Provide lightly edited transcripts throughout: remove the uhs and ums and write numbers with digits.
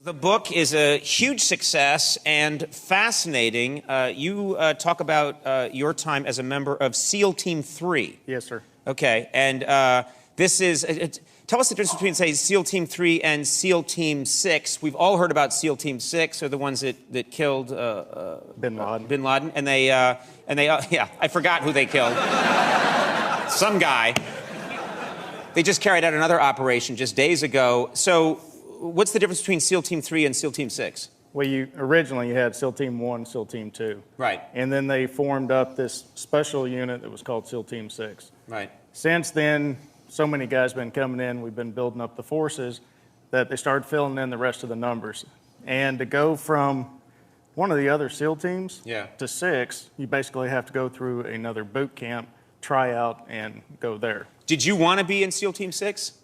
The book is a huge success and fascinating. You talk about your time as a member of SEAL Team 3. Yes, sir. Okay, and this is... tell us the difference between, say, SEAL Team 3 and SEAL Team 6. We've all heard about SEAL Team 6, or the ones that killed... Bin Laden. Bin Laden, and they yeah, I forgot who they killed. Some guy. They just carried out another operation just days ago. So what's the difference between SEAL Team 3 and SEAL Team 6? Well, originally you had SEAL Team 1, SEAL Team 2. Right. And then they formed up this special unit that was called SEAL Team 6. Right. Since then, so many guys have been coming in, we've been building up the forces, that they started filling in the rest of the numbers. And to go from one of the other SEAL teams to 6, you basically have to go through another boot camp, try out, and go there. Did you want to be in SEAL Team 6?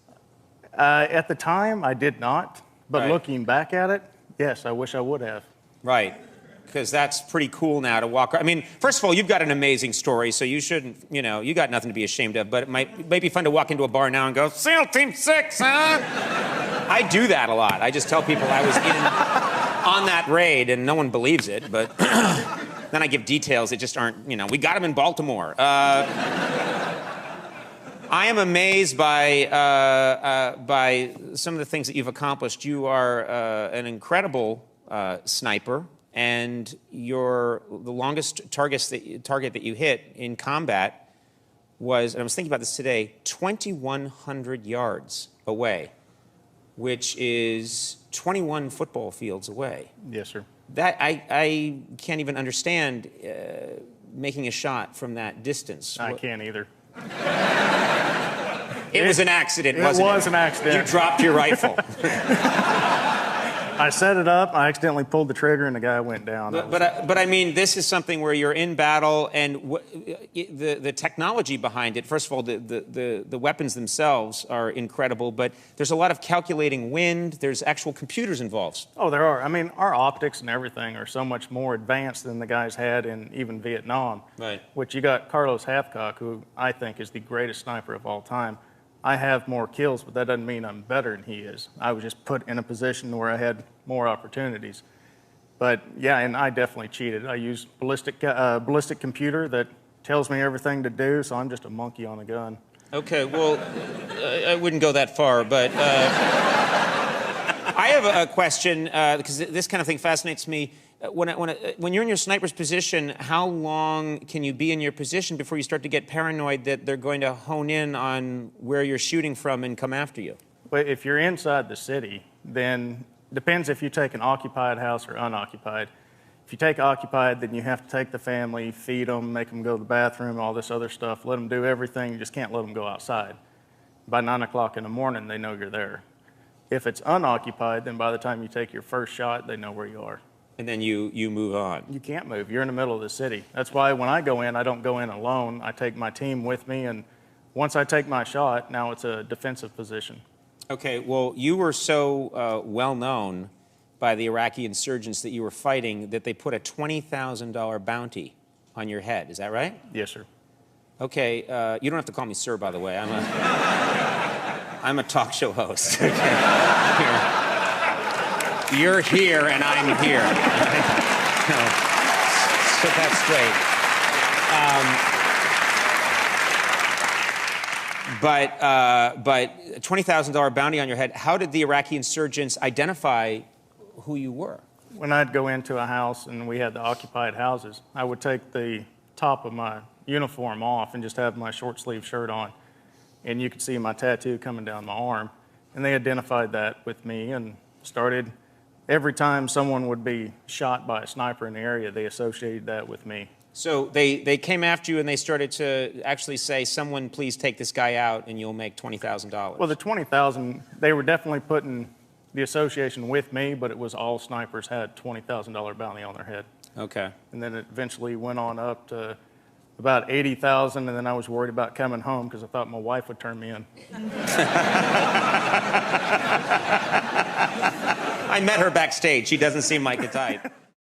At the time, I did not. But Right. looking back at it, yes, I wish I would have. Right. Because that's pretty cool now to walk. I mean, first of all, you've got an amazing story, so you shouldn't, you got nothing to be ashamed of. But it might be fun to walk into a bar now and go, SEAL Team 6, huh? I do that a lot. I just tell people I was on that raid, and no one believes it. But then I give details that just aren't, we got him in Baltimore. I am amazed by some of the things that you've accomplished. You are an incredible sniper, and the longest target that you hit in combat was, and I was thinking about this today, 2,100 yards away, which is 21 football fields away. Yes, sir. That I can't even understand making a shot from that distance. I can't either. It was an accident, wasn't it? It was an accident. You dropped your rifle. I set it up, I accidentally pulled the trigger, and the guy went down. But I mean, this is something where you're in battle, and the technology behind it, first of all, the weapons themselves are incredible, but there's a lot of calculating wind, there's actual computers involved. Oh, there are. I mean, our optics and everything are so much more advanced than the guys had in even Vietnam. Right. Which you got Carlos Hathcock, who I think is the greatest sniper of all time. I have more kills, but that doesn't mean I'm better than he is. I was just put in a position where I had more opportunities. But yeah, and I definitely cheated. I used ballistic computer that tells me everything to do, so I'm just a monkey on a gun. Okay, well, I wouldn't go that far, but I have a question, because this kind of thing fascinates me. When you're in your sniper's position, how long can you be in your position before you start to get paranoid that they're going to hone in on where you're shooting from and come after you? But if you're inside the city, then depends if you take an occupied house or unoccupied. If you take occupied, then you have to take the family, feed them, make them go to the bathroom, all this other stuff, let them do everything. You just can't let them go outside. By 9 o'clock in the morning, they know you're there. If it's unoccupied, then by the time you take your first shot, they know where you are. And then you move on. You can't move. You're in the middle of the city. That's why when I go in, I don't go in alone. I take my team with me, and once I take my shot, now it's a defensive position. Okay, well, you were so well known by the Iraqi insurgents that you were fighting that they put a $20,000 bounty on your head. Is that right? Yes, sir. Okay, you don't have to call me sir, by the way. I'm a talk show host. You're here and I'm here. Set that straight. But $20,000 bounty on your head. How did the Iraqi insurgents identify who you were? When I'd go into a house and we had the occupied houses, I would take the top of my uniform off and just have my short sleeve shirt on. And you could see my tattoo coming down my arm. And they identified that with me and started... Every time someone would be shot by a sniper in the area, they associated that with me. So they came after you and they started to actually say, someone please take this guy out and you'll make $20,000. Well, the $20,000, they were definitely putting the association with me, but it was all snipers had $20,000 bounty on their head. Okay. And then it eventually went on up to about $80,000, and then I was worried about coming home because I thought my wife would turn me in. I met her backstage. She doesn't seem like the type.